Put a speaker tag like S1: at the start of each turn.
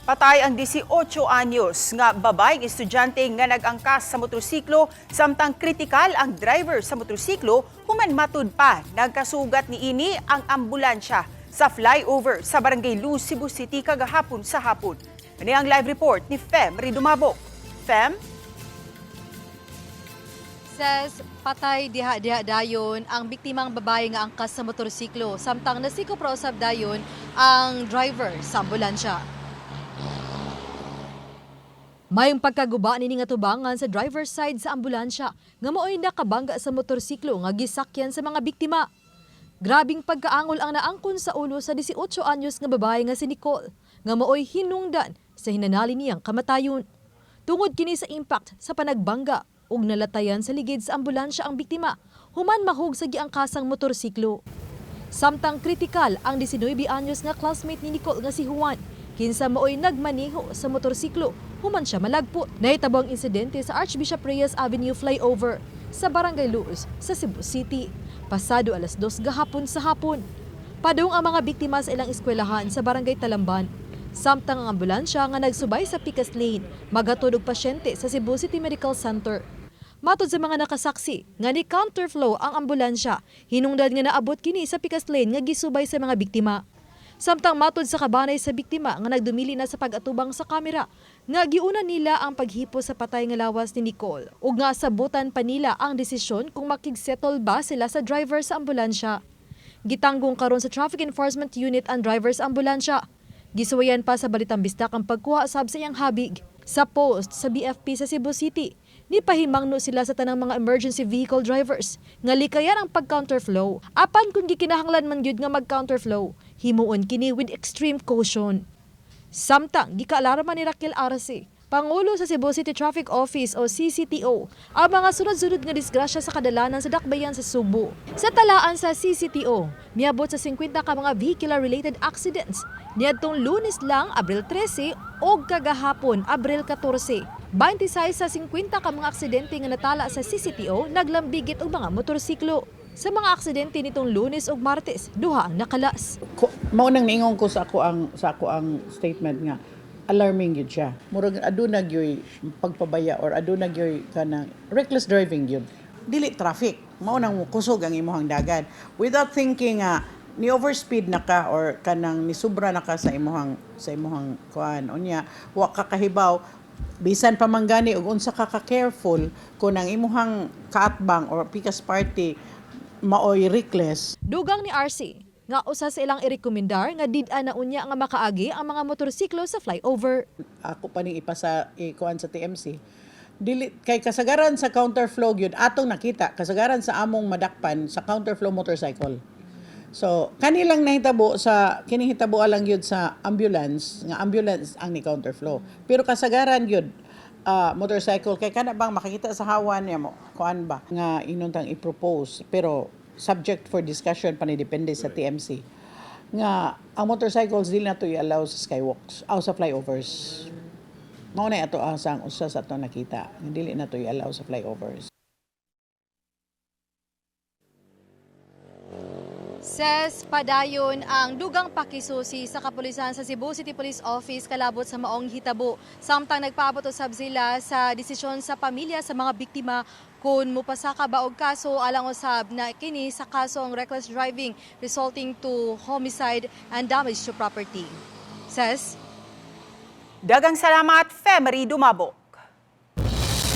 S1: Patay ang 18 anyos nga babaeng estudyante nga nag-angkas sa motorsiklo samtang kritikal ang driver sa motorsiklo human matud pa nagkasugat niini ang ambulansya sa flyover sa Barangay Luz, Cebu City kagahapon sa hapon. Ini ang live report ni Fem Ridumabok. Fem?
S2: Says, patay diha-diha dayon ang biktimang babae nga angkas sa motorsiklo samtang nasikop raw usab dayon ang driver sa ambulansya. Mayong pagkaguba nini nga tubangan sa driver's side sa ambulansya nga maoy nakabangga sa motorsiklo nga gisakyan sa mga biktima. Grabing pagkaangol ang naangkon sa ulo sa 18 anyos nga babae nga si Nicole nga maoy hinungdan sa hinanali niyang kamatayon. Tungod kini sa impact sa panagbangga ug nalatayan sa ligid sa ambulansya ang biktima human mahug sa giangkasang motorsiklo. Samtang kritikal ang 19 anyos nga classmate ni Nicole nga si Juan kinsa maoy nagmaneho sa motorsiklo human siya malagpot. Nahitabo ang insidente sa Archbishop Reyes Avenue flyover sa Barangay Luz sa Cebu City. Pasado alas 2 gahapon sa hapon. Padung ang mga biktima sa ilang eskwelahan sa Barangay Talamban. Samtang ang ambulansya nga nagsubay sa Picas Lane, magatod og pasyente sa Cebu City Medical Center. Matod sa mga nakasaksi, nga ni counterflow ang ambulansya, hinungdan nga naabot kini sa Picas Lane nga gisubay sa mga biktima. Samtang matod sa kabanay sa biktima nga nagdumili na sa pag-atubang sa kamera, nga giuna nila ang paghipo sa patay nga lawas ni Nicole ug nga sabutan pa nila ang desisyon kung makigsettle ba sila sa driver sa ambulansya. Gitanggong karon sa Traffic Enforcement Unit ang driver sa ambulansya. Gisuwayan pa sa Balitang Bistak ang pagkuha sab sa iyang habig. Sa post sa BFP sa Cebu City, nipahimangno sila sa tanang mga emergency vehicle drivers nga likayan ang pag-counterflow. Apan kung gikinahanglan man gyud nga mag-counterflow, himuon kini with extreme caution. Samtang gikaalaraman ni Raquel Arce, Pangulo sa Cebu City Traffic Office o CCTO, ang mga sunod-sunod nga disgrasya sa kadalanan sa dakbayan sa Subo. Sa talaan sa CCTO, miabot sa 50 ka mga vehicular-related accidents niadtong Lunes lang, Abril 13 o kagahapon, Abril 14. 26 sa 50 ka mga aksidente nga natala sa CCTO naglambigit og mga motorsiklo. Sa mga aksidente nitong Lunes ug Martes, duha ang nakalas.
S3: Mao nang niingon ko sa ako ang statement nga alarming gyud siya. Murag aduna gyoy pagpabaya or aduna gyoy kanang reckless driving gyud. Dili traffic. Mao nang kusog ang imong dagan without thinking ni overspeed na ka or kanang ni sobra na ka sa imong kuan. Unya wa ka kahibaw bisan pa man gani ug unsa ka careful kung ang imong kaatbang or pikas party maoy reckless.
S2: Dugang ni RC nga usa sa ilang irekomendar nga did-an na unya nga makaagi ang mga motorsiklo sa flyover.
S3: Ako pa ning ipasa kuan sa TMC. Dili kay kasagaran sa counterflow gyud atong nakita kasagaran sa among madakpan sa counterflow motorcycle. So kanilang nahitabo sa kining hitabo lang gyud sa ambulance nga ambulance ang ni counterflow. Pero kasagaran gyud motorcycle kay kana bang makikita sa hawan niya mo kuan ba nga inuntang i-propose pero subject for discussion pa ni depende sa TMC nga ang motorcycles dili na to i-allow sa skywalks o sa flyovers. Mao na ato asang usa sa ato nakita nga dili na to i-allow sa flyovers.
S2: Says padayon ang dugang pakisusi sa kapulisan sa Cebu City Police Office kalabot sa maong hitabo. Samtang nagpaabot usab sila sa desisyon sa pamilya sa mga biktima kung mupasaka ba og kaso alang usab na kini sa kasong reckless driving resulting to homicide and damage to property. Says,
S1: Dagang salamat, Fem Ridumabok.